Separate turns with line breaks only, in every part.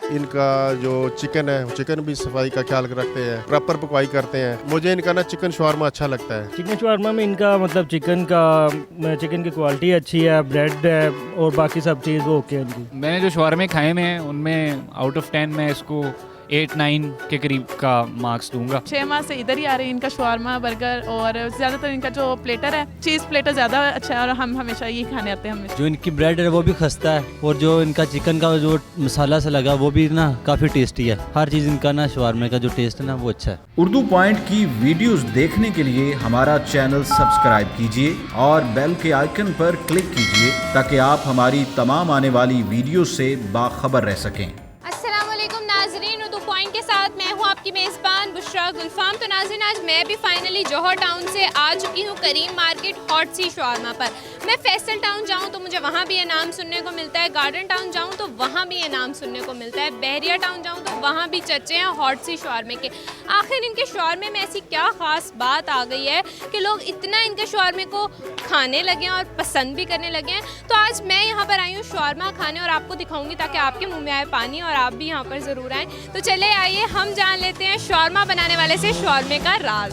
इनका जो चिकन है, चिकन भी सफाई का ख्याल रखते हैं, प्रॉपर पकवाई करते हैं। मुझे इनका ना चिकन शवारमा अच्छा लगता है।
चिकन शवारमा में इनका मतलब चिकन की क्वालिटी अच्छी है, ब्रेड है और बाकी सब चीज़ वो ओके है इनकी।
मैंने जो शवारमे खाए में हैं उनमें आउट ऑफ 10 मैं इसको 8-9 के करीब का मार्क्स दूंगा।
6 माह से इधर ही आ रहे हैं इनका शवारमा बर्गर, और ज़्यादातर इनका जो प्लेटर है चीज़ प्लेटर ज़्यादा अच्छा है और हम हमेशा यही खाने आते हैं। हमें
जो इनकी ब्रेड है वो भी खस्ता है और जो इनका चिकन का जो मसाला सा लगा वो भी ना काफ़ी टेस्टी है। हर चीज़ इनका ना शवारमे का जो टेस्ट है ना वो अच्छा है।
उर्दू पॉइंट की वीडियोस देखने के लिए हमारा चैनल सब्सक्राइब कीजिए और बेल के आइकन पर क्लिक कीजिए ताकि आप हमारी तमाम आने वाली वीडियो से बाखबर रह सकें।
अस्सलामुअलैकुम नाजरीन, उर्दू पॉइंट के साथ मैं हूँ आपकी मेज़बान बुशरा गुलफाम। तो नाज़रीन, आज मैं भी फाइनली जौहर टाउन से आ चुकी हूँ करीम मार्केट हॉट सी शवारमा पर। मैं फैसल टाउन जाऊँ तो मुझे वहाँ भी इनाम सुनने को मिलता है, गार्डन टाउन जाऊँ तो वहाँ भी इनाम सुनने को मिलता है, बहरिया टाउन जाऊँ तो वहाँ भी चर्चे हैं हॉट सी शवारमे के। आखिर इनके शवारमे में ऐसी क्या ख़ास बात आ गई है कि लोग इतना इनके शवारमे को खाने लगे हैं और पसंद भी करने लगे हैं। तो आज मैं यहाँ पर आई हूँ शवारमा खाने और आपको दिखाऊंगी ताकि आपके मुंह में आए पानी और आप भी यहाँ पर ज़रूर आएँ। तो चले आइए हम जान लेते हैं शवारमा बनाने वाले से शवारमे का राज।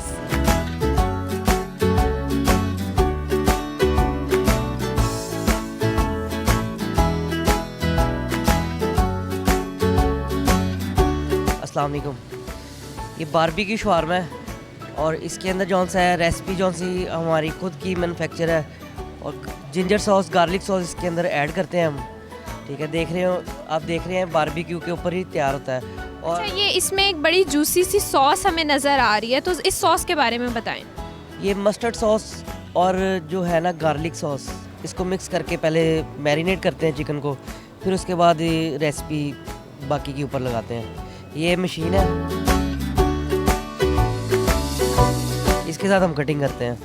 अस्सलाम वालेकुम। ये बारबेक्यू शवारमा है और इसके अंदर जौन सा है रेसिपी जौन सी हमारी खुद की मैन्युफैक्चर है और जिंजर सॉस गार्लिक सॉस इसके अंदर ऐड करते हैं हम। ठीक है, देख रहे हो आप, देख रहे हैं बारबेक्यू के ऊपर ही तैयार होता है। और
अच्छा, ये इसमें एक बड़ी जूसी सी सॉस हमें नज़र आ रही है, तो इस सॉस के बारे में बताएं।
ये मस्टर्ड सॉस और जो है ना गार्लिक सॉस, इसको मिक्स करके पहले मैरिनेट करते हैं चिकन को, फिर उसके बाद ये रेसिपी बाकी के ऊपर लगाते हैं। ये मशीन है, इसके साथ हम कटिंग करते हैं।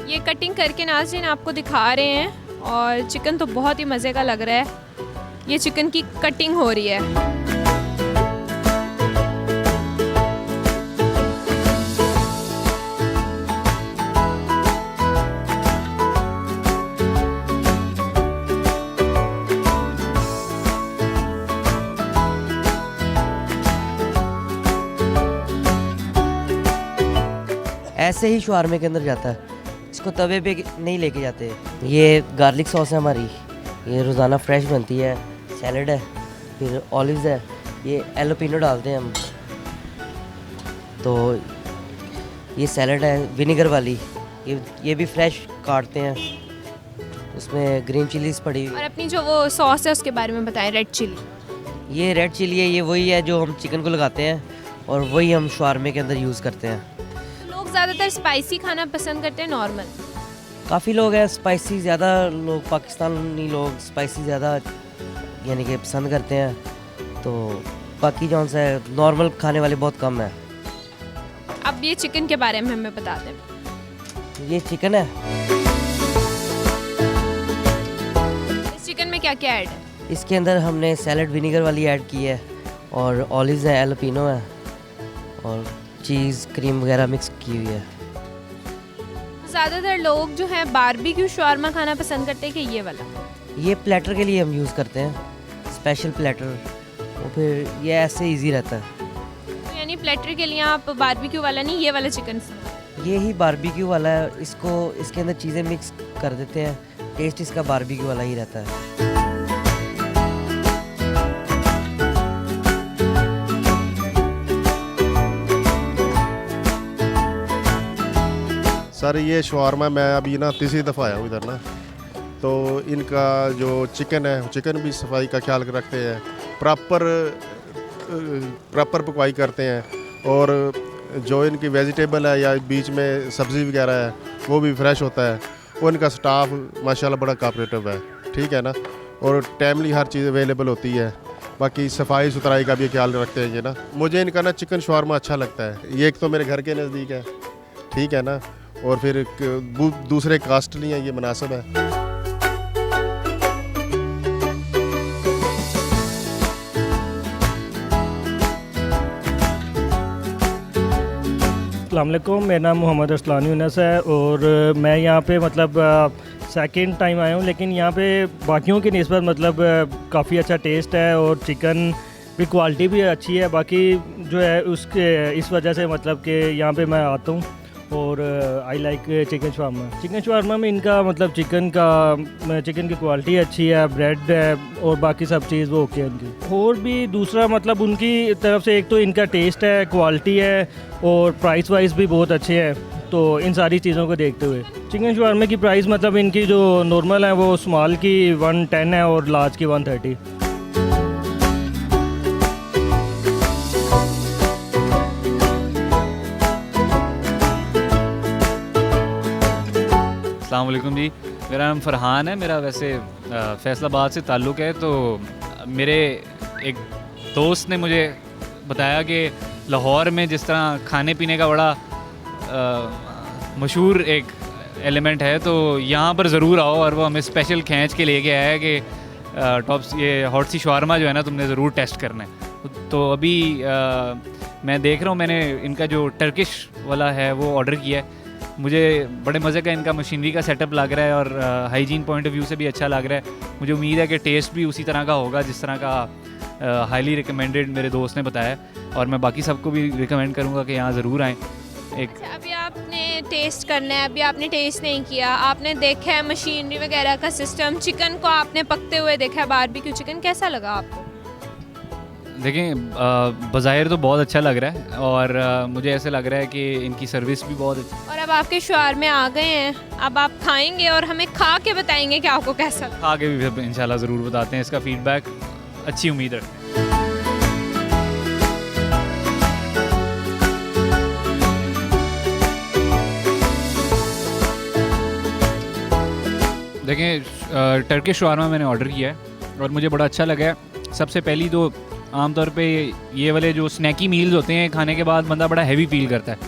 ये कटिंग करके नाज़रीन आपको दिखा रहे हैं और चिकन तो बहुत ही मज़े का लग रहा है। ये चिकन की कटिंग हो रही है।
ऐसे ही शवारमे के अंदर जाता है, इसको तवे पे नहीं लेके जाते। ये गार्लिक सॉस है हमारी, ये रोज़ाना फ्रेश बनती है। सैलड है, फिर ऑलिव्स है, ये एलोपिनो डालते हैं हम। तो ये सैलड है विनेगर वाली, ये भी फ्रेश काटते हैं, उसमें ग्रीन चिलीज पड़ी।
और अपनी जो वो सॉस है उसके बारे में बताएं। रेड चिली,
ये रेड चिली है, ये वही है जो हम चिकन को लगाते हैं और वही हम शवारमे के अंदर यूज़ करते हैं।
लोग ज़्यादातर स्पाइसी खाना पसंद करते हैं नॉर्मल?
काफ़ी लोग हैं स्पाइसी ज़्यादा, लोग पाकिस्तानी लोग स्पाइसी ज़्यादा यानी कि पसंद करते हैं, तो बाकी जौन सा है नॉर्मल खाने वाले बहुत कम है।
अब ये चिकन के बारे में हमें बता दें।
ये चिकन है,
इस चिकन में क्या क्या ऐड है?
इसके अंदर हमने सैलड विनेगर वाली ऐड की है और ऑलिव्स है, एलोपिनो है और चीज़ क्रीम वगैरह मिक्स की हुई है।
ज़्यादातर लोग जो है बारबेक्यू शवारमा खाना पसंद करते हैं कि ये वाला?
ये प्लेटर के लिए हम यूज़ करते हैं, स्पेशल प्लेटर, और फिर ये ऐसे इजी रहता है।
तो यानी प्लेटर के लिए आप बारबेक्यू वाला नहीं, ये वाला चिकन?
ये ही बारबेक्यू वाला है, इसको इसके अंदर चीज़ें मिक्स कर देते हैं, टेस्ट इसका बारबेक्यू वाला ही रहता है।
सर ये शवारमा मैं अभी ना तीसरी दफ़ा आया हूँ इधर ना, तो इनका जो चिकन है, चिकन भी सफाई का ख्याल रखते हैं, प्रॉपर पकवाई करते हैं, और जो इनकी वेजिटेबल है या बीच में सब्ज़ी वगैरह है वो भी फ्रेश होता है। वो इनका स्टाफ माशाल्लाह बड़ा कोऑपरेटिव है, ठीक है ना, और टाइमली हर चीज़ अवेलेबल होती है। बाकी सफाई सुथराई का भी ख्याल रखते हैं ये ना। मुझे इनका ना चिकन शवारमा अच्छा लगता है। ये एक तो मेरे घर के नज़दीक है, ठीक है ना, और फिर दूसरे कास्टली हैं, ये मुनासिब है।
अस्सलाम वालेकुम, मेरा नाम मोहम्मद असलानी यूनस है और मैं यहाँ पे मतलब सेकंड टाइम आया हूँ, लेकिन यहाँ पे बाकियों की निस्बत मतलब काफ़ी अच्छा टेस्ट है और चिकन की क्वालिटी भी अच्छी है। बाकी जो है उसके इस वजह से मतलब कि यहाँ पे मैं आता हूँ और I like chicken shawarma. Chicken shawarma में इनका मतलब चिकन की क्वालिटी अच्छी है, ब्रेड है और बाकी सब चीज़ वो ओके है इनकी। और भी दूसरा मतलब उनकी तरफ से एक तो इनका टेस्ट है, क्वालिटी है और प्राइस वाइज भी बहुत अच्छे है। तो इन सारी चीज़ों को देखते हुए चिकन शवारमा की प्राइस मतलब इनकी जो नॉर्मल है वो स्मॉल की 110 है और लार्ज की 130।
अस्सलाम वालेकुम जी, मेरा नाम फ़रहान है। मेरा वैसे फैसलाबाद से ताल्लुक़ है। तो मेरे एक दोस्त ने मुझे बताया कि लाहौर में जिस तरह खाने पीने का बड़ा मशहूर एक एलिमेंट है, तो यहाँ पर ज़रूर आओ। और वो हमें स्पेशल खींच के लेके आया है कि ये हॉट सी शवारमा जो है ना तुमने ज़रूर टेस्ट करना है। तो अभी मैं देख रहा हूँ, मैंने इनका जो टर्किश वाला है वो ऑर्डर किया है। मुझे बड़े मज़े का इनका मशीनरी का सेटअप लग रहा है और हाइजीन पॉइंट ऑफ व्यू से भी अच्छा लग रहा है। मुझे उम्मीद है कि टेस्ट भी उसी तरह का होगा जिस तरह का हाईली रिकमेंडेड मेरे दोस्त ने बताया। और मैं बाकी सबको भी रिकमेंड करूँगा कि यहाँ ज़रूर आएँ।
अच्छा, अभी आपने टेस्ट करना है, अभी आपने टेस्ट नहीं किया, आपने देखा है मशीनरी वगैरह का सिस्टम, चिकन को आपने पकते हुए देखा है, बारबेक्यू चिकन कैसा लगा आपको?
देखें, बज़ाहिर तो बहुत अच्छा लग रहा है और मुझे ऐसे लग रहा है कि इनकी सर्विस भी बहुत अच्छी।
और अब आपके शवारमे आ गए हैं, अब आप खाएंगे और हमें खा के बताएंगे कि आपको कैसा लगा।
खा के भी इंशाल्लाह ज़रूर बताते हैं, इसका फीडबैक अच्छी उम्मीद रखते हैं। देखें, टर्किश शवारमा मैंने ऑर्डर किया है और मुझे बड़ा अच्छा लगा है। सबसे पहली तो आमतौर पे ये वाले जो स्नैकी मील्स होते हैं, खाने के बाद बंदा बड़ा हैवी फील करता है।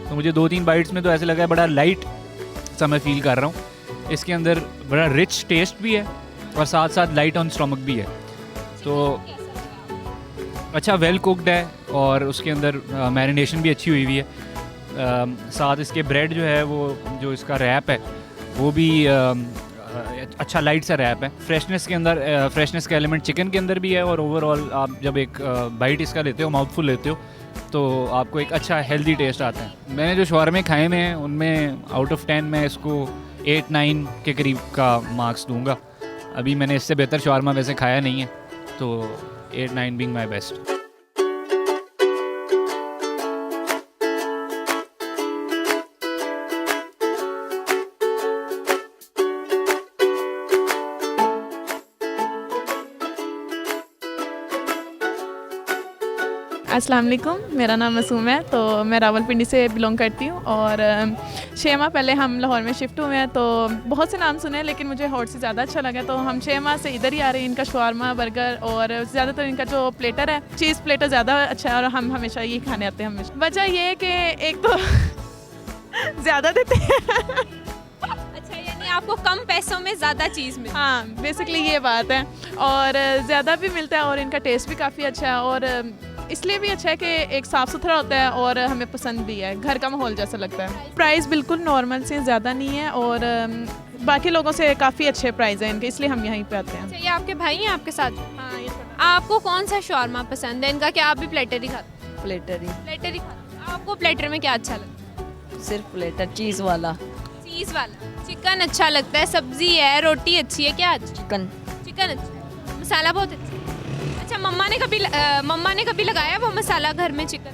तो मुझे 2-3 बाइट्स में तो ऐसे लगा है बड़ा लाइट सा मैं फील कर रहा हूँ। इसके अंदर बड़ा रिच टेस्ट भी है और साथ साथ लाइट ऑन स्टमक भी है। तो अच्छा वेल कुकड है और उसके अंदर मैरिनेशन भी अच्छी हुई हुई है। साथ इसके ब्रेड जो है वो जो इसका रैप है वो भी अच्छा लाइट सा रैप है। फ्रेशनेस के अंदर फ्रेशनेस का एलिमेंट चिकन के अंदर भी है और ओवरऑल आप जब एक बाइट इसका लेते हो, माउथफुल लेते हो, तो आपको एक अच्छा हेल्दी टेस्ट आता है। मैंने जो शवारमे खाए में हैं उनमें आउट ऑफ 10 मैं इसको 8-9 के करीब का मार्क्स दूंगा। अभी मैंने इससे बेहतर शवारमा वैसे खाया नहीं है, तो 8-9 बीइंग माय बेस्ट।
अस्सलाम वालेकुम, मेरा नाम मासूम है। तो मैं रावलपिंडी से बिलोंग करती हूँ और 6 माह पहले हम लाहौर में शिफ्ट हुए हैं। तो बहुत से नाम सुने लेकिन मुझे हॉट से ज़्यादा अच्छा लगा, तो हम 6 माह से इधर ही आ रहे हैं। इनका शवारमा, बर्गर और ज़्यादातर इनका जो प्लेटर है, चीज़ प्लेटर ज़्यादा अच्छा है और हम हमेशा ये खाने आते हैं हमेशा। वजह ये है कि एक तो ज़्यादा देते हैं
अच्छा, यानी आपको कम पैसों में ज़्यादा चीज़ मिलती है।
हाँ, बेसिकली ये बात है। और ज़्यादा भी मिलता है और इनका टेस्ट भी काफ़ी अच्छा है और इसलिए भी अच्छा है कि एक साफ़ सुथरा होता है और हमें पसंद भी है, घर का माहौल जैसा लगता है। प्राइस बिल्कुल नॉर्मल से ज़्यादा नहीं है और बाकी लोगों से काफ़ी अच्छे प्राइस हैं इनके, इसलिए हम यहीं पे आते हैं।
अच्छा, ये आपके भाई हैं आपके साथ?
हाँ, ये छोटा।
आपको कौन सा शवारमा पसंद है इनका? क्या आप भी प्लेटर ही खाते हैं?
प्लेटर ही,
प्लेटर ही खाते हैं। आपको प्लेटर में क्या अच्छा लगता है?
सिर्फ प्लेटर, चीज़ वाला।
चीज़ वाला। चिकन अच्छा लगता है, सब्जी है, रोटी अच्छी है, क्या अच्छा?
चिकन
चिकन अच्छा है, मसाला बहुत अच्छा है। अच्छा, मम्मा ने कभी लगाया वो मसाला घर में चिकन?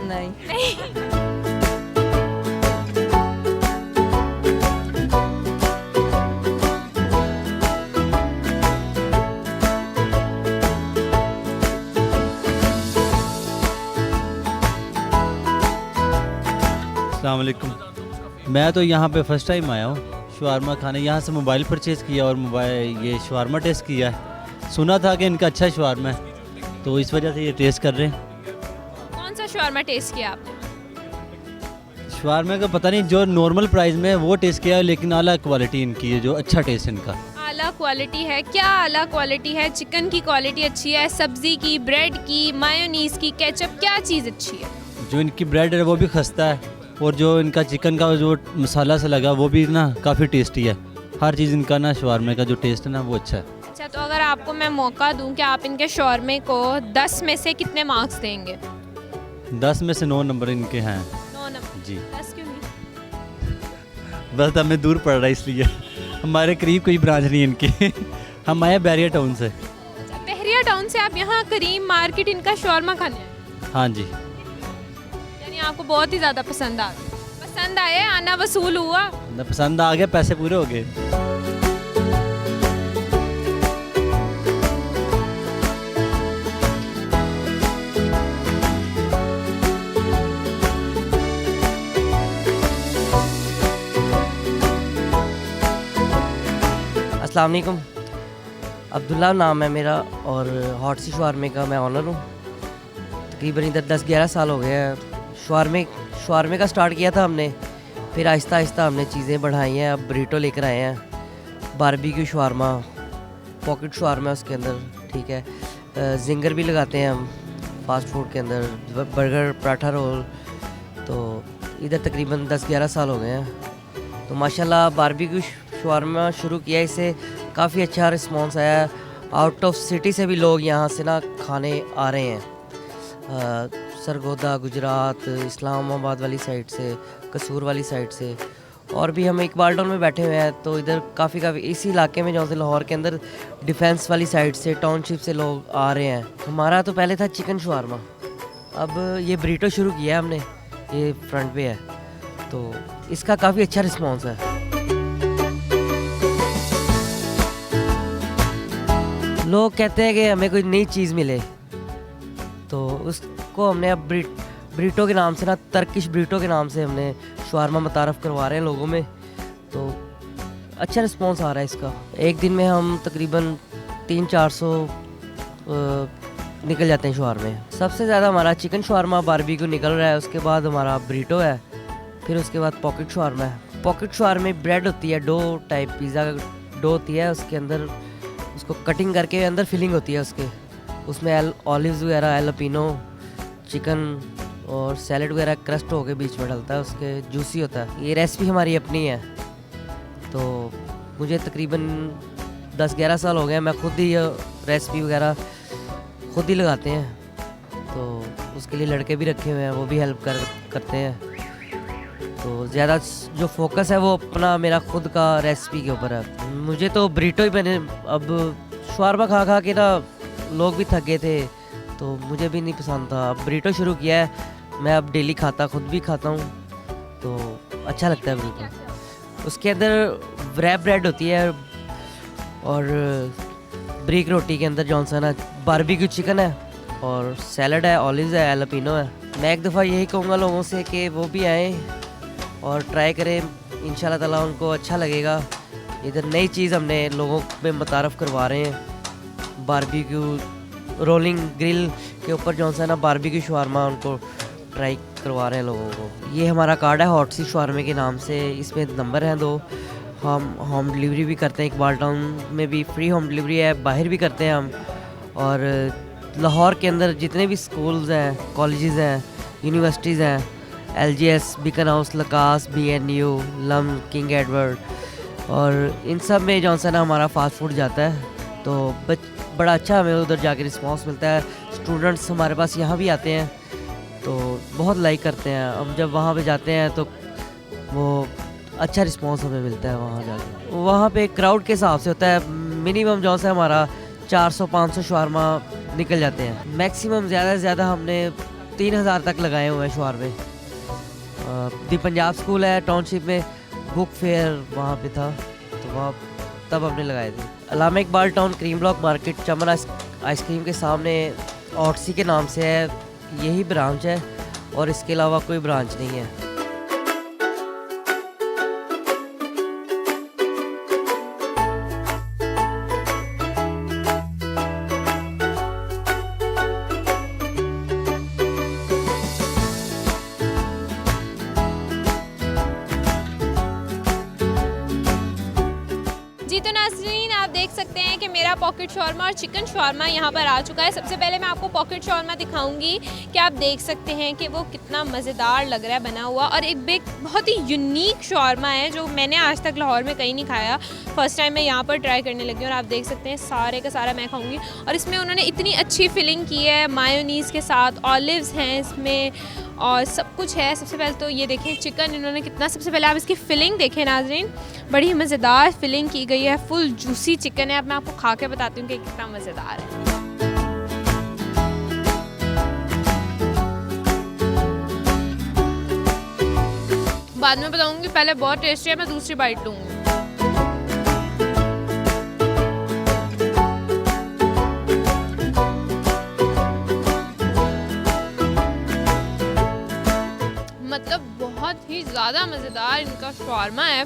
नहीं।
अस्सलाम वालेकुम। मैं तो यहाँ पे फ़र्स्ट टाइम आया हूँ शवारमा खाने। यहाँ से मोबाइल परचेज़ किया और मोबाइल ये शवारमा टेस्ट किया है। सुना था कि इनका अच्छा शवारमा है, तो इस वजह से ये टेस्ट कर रहे हैं।
कौन सा शवारमा टेस्ट किया आपने?
शवारमा का पता नहीं, जो नॉर्मल प्राइस में है वो टेस्ट किया है, लेकिन आला क्वालिटी इनकी है, जो अच्छा टेस्ट इनका।
आला क्वालिटी है? क्या आला क्वालिटी है? चिकन की क्वालिटी अच्छी है, सब्जी की, ब्रेड की, मायोनीज़ की, केचप, क्या चीज़ अच्छी है?
जो इनकी ब्रेड है वो भी खस्ता है और जो इनका चिकन का जो मसाला सा लगा वो भी ना काफ़ी टेस्टी है। हर चीज़ इनका ना शवारमे का जो टेस्ट है ना वो अच्छा है।
अच्छा, तो अगर आपको मैं मौका दूं कि आप इनके शौरमे को 10 में से कितने मार्क्स देंगे?
10 में से 9 नंबर इनके हैं
9 नंबर।
जी।
10 क्यों नहीं?
बस हमें दूर पड़ रहा है इसलिए हमारे करीब कोई ब्रांच नहीं है इनकी हम आए बैरियर टाउन से।
अच्छा, बहरिया टाउन से आप यहाँ करीम मार्केट इनका शौरमा खाने आए?
हाँ जी।
यानी आपको बहुत ही ज़्यादा पसंद आ गया। पसंद आए, आना वसूल हुआ?
ना पसंद आ गया, पैसे पूरे हो गए।
अस्सलाम वालेकुम, अब्दुल्ला नाम है मेरा और हॉट सी शवारमे का मैं ऑनर हूँ। तकरीबन इधर 10-11 साल हो गए हैं। शवारमे का स्टार्ट किया था हमने, फिर आहिस्ता आहिस्ता हमने चीज़ें बढ़ाई हैं। अब बरीटो लेकर आए हैं, बारबेक्यू शवारमा, पॉकेट शवारमा उसके अंदर, ठीक है। जिंगर भी लगाते हैं हम फास्ट फूड के अंदर, बर्गर, पराठा रोल। तो इधर तकरीबन 10-11 साल हो गए हैं। तो माशाल्लाह बारबेक्यू शवारमा शुरू किया, इससे काफ़ी अच्छा रिस्पांस आया है। आउट ऑफ सिटी से भी लोग यहाँ से ना खाने आ रहे हैं। सरगोदा, गुजरात, इस्लामाबाद वाली साइड से, कसूर वाली साइड से, और भी हम इकबाल टाउन में बैठे हुए हैं। तो इधर काफ़ी इसी इलाके में, जहाँ से लाहौर के अंदर डिफेंस वाली साइड से, टाउनशिप से लोग आ रहे हैं। हमारा तो पहले था चिकन शवारमा, अब ये बरीटो शुरू किया है हमने, ये फ्रंट पे है। तो इसका काफ़ी अच्छा रिस्पॉन्स है। लोग कहते हैं कि हमें कोई नई चीज़ मिले, तो उसको हमने अब बरीटो के नाम से ना, तर्किश बरीटो के नाम से हमने शवारमा मुतारफ़ करवा रहे हैं लोगों में। तो अच्छा रिस्पांस आ रहा है इसका। एक दिन में हम तकरीबन 300-400 निकल जाते हैं शवारमे। सबसे ज़्यादा हमारा चिकन शवारमा बारबेक्यू निकल रहा है, उसके बाद हमारा बरीटो है, फिर उसके बाद पॉकेट शवारमा है। पॉकेट शवारमे ब्रेड होती है, डो टाइप पिज़्ज़ा का डो होती है, उसके अंदर उसको कटिंग करके अंदर फिलिंग होती है उसके, उसमें ऑलिव्स वगैरह, एलोपिनो, चिकन और सैलड वगैरह क्रस्ट होके बीच में डलता है, उसके जूसी होता है। ये रेसिपी हमारी अपनी है। तो मुझे तकरीबन 10-11 साल हो गए, मैं खुद ही रेसिपी वगैरह खुद ही लगाते हैं। तो उसके लिए लड़के भी रखे हुए हैं, वो भी हेल्प करते हैं। तो ज़्यादा जो फोकस है वो अपना मेरा खुद का रेसिपी के ऊपर है। मुझे तो बरीटो ही बने, अब शवारमा खा खा के ना लोग भी थक गए थे, तो मुझे भी नहीं पसंद था। अब बरीटो शुरू किया है, मैं अब डेली खाता, खुद भी खाता हूँ, तो अच्छा लगता है बिल्कुल। उसके अंदर रैप ब्रेड होती है और ब्रिक रोटी के अंदर जौन सा ना बारबेक्यू चिकन है और सैलड है, ऑलिव्स है, एलोपिनो है। मैं एक दफ़ा यही कहूँगा लोगों से कि वो भी आएँ और ट्राई करें, इंशाल्लाह ताला उनको अच्छा लगेगा। इधर नई चीज़ हमने लोगों में मुतारफ़ करवा रहे हैं। बारबेक्यू रोलिंग ग्रिल के ऊपर जौन सा ना बारबेक्यू शवारमा उनको ट्राई करवा रहे हैं लोगों को। ये हमारा कार्ड है हॉट सी शवारमे के नाम से, इसमें नंबर हैं 2। हम होम डिलीवरी भी करते हैं, इकबाल टाउन में भी फ्री होम डिलीवरी है, बाहर भी करते हैं हम। और लाहौर के अंदर जितने भी स्कूल्स हैं, कॉलेजेस हैं, यूनिवर्सिटीज़ हैं, LGS, Beaconhouse, LACAS, BNU, LUMS, King Edward, और इन सब में जौन सा ना हमारा फास्ट फूड जाता है। तो बड़ा अच्छा हमें उधर जाके रिस्पांस मिलता है। स्टूडेंट्स हमारे पास यहाँ भी आते हैं, तो बहुत लाइक करते हैं। अब जब वहाँ पे जाते हैं तो वो अच्छा रिस्पांस हमें मिलता है वहाँ जाके। वहाँ पे क्राउड के हिसाब से होता है, मिनिमम जौन सा हमारा 400-500 शवारमा निकल जाते हैं। मैक्सिमम ज़्यादा से ज़्यादा हमने 3000 तक लगाए हुए हैं शवारमे। दी पंजाब स्कूल है टाउनशिप में, बुक फेयर वहाँ पे था, तो वहाँ तब हमने लगाए थे। Allama Iqbal town Karim block market Chaman ice cream के सामने ऑटसी के नाम से है, यही ब्रांच है और इसके अलावा कोई ब्रांच नहीं है।
जी तो नाज़रीन, नाज़रीन आप देख सकते हैं कि मेरा पॉकेट शॉर्मा और चिकन शॉर्मा यहाँ पर आ चुका है। सबसे पहले मैं आपको पॉकेट शॉर्मा दिखाऊंगी कि आप देख सकते हैं कि वो कितना मज़ेदार लग रहा है बना हुआ, और एक बिग बहुत ही यूनिक शॉर्मा है जो मैंने आज तक लाहौर में कहीं नहीं खाया। फर्स्ट टाइम मैं यहाँ पर ट्राई करने लगी हूँ और आप देख सकते हैं सारे का सारा मैं खाऊँगी। और इसमें उन्होंने इतनी अच्छी फिलिंग की है मायोनीज़ के साथ, ऑलिव्स हैं इसमें और सब कुछ है। सबसे पहले तो ये देखें चिकन इन्होंने कितना, सबसे पहले आप इसकी फिलिंग देखें नाज़रीन, बड़ी मज़ेदार फिलिंग की गई है, फुल जूसी चिकन है। अब मैं आपको खा के बताती हूँ कि कितना मज़ेदार है। बाद में बताऊँगी, पहले बहुत टेस्टी है, मैं दूसरी बाइट लूँगी। मतलब बहुत ही ज़्यादा मज़ेदार इनका शॉर्मा है,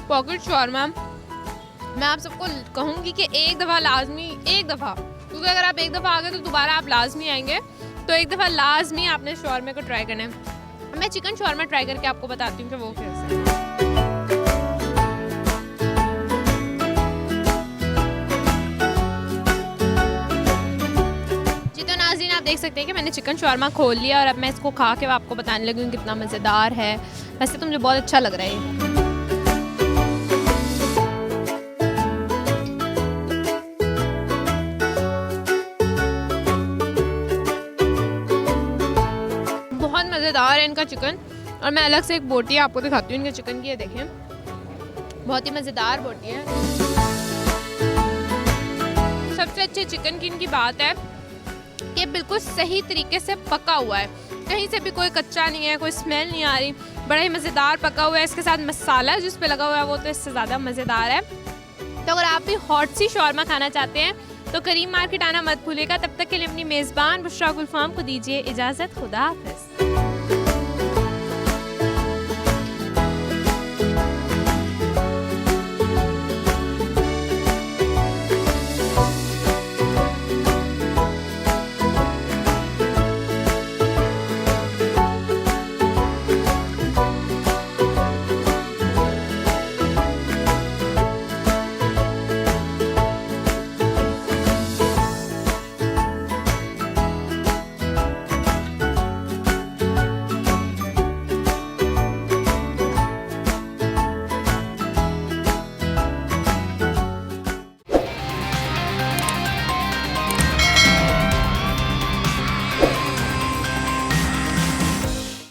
पॉकेट शॉर्मा। मैं आप सबको कहूँगी कि एक दफ़ा लाजमी, एक दफ़ा, क्योंकि अगर आप एक दफ़ा आ गए तो दोबारा आप लाजमी आएंगे, तो एक दफ़ा लाजमी आपने शॉर्मे को ट्राई करना है। मैं चिकन शॉर्मा ट्राई करके आपको बताती हूँ कि वो कैसे है। आप देख सकते हैं कि मैंने चिकन शॉर्मा खोल लिया और अब मैं इसको खा के आपको बताने लगी हूँ कितना मज़ेदार है। वैसे तो मुझे बहुत अच्छा लग रहा है ये। बहुत मज़ेदार है इनका चिकन। और मैं अलग से एक बोटी आपको दिखाती हूँ इनके चिकन की, ये देखें बहुत ही मज़ेदार बोटी है। सबसे अच्छे चिकन की इनकी बात है कि बिल्कुल सही तरीके से पका हुआ है, कहीं से भी कोई कच्चा नहीं है, कोई स्मेल नहीं आ रही, बड़ा ही मज़ेदार पका हुआ है। इसके साथ मसाला जिस पे लगा हुआ है वो तो इससे ज़्यादा मज़ेदार है। तो अगर आप भी हॉट सी शॉर्मा खाना चाहते हैं तो करीम मार्केट आना मत भूलिएगा। तब तक के लिए अपनी मेज़बान बुशरा गुलफाम को दीजिए इजाज़त। खुदा हाफ़िज़।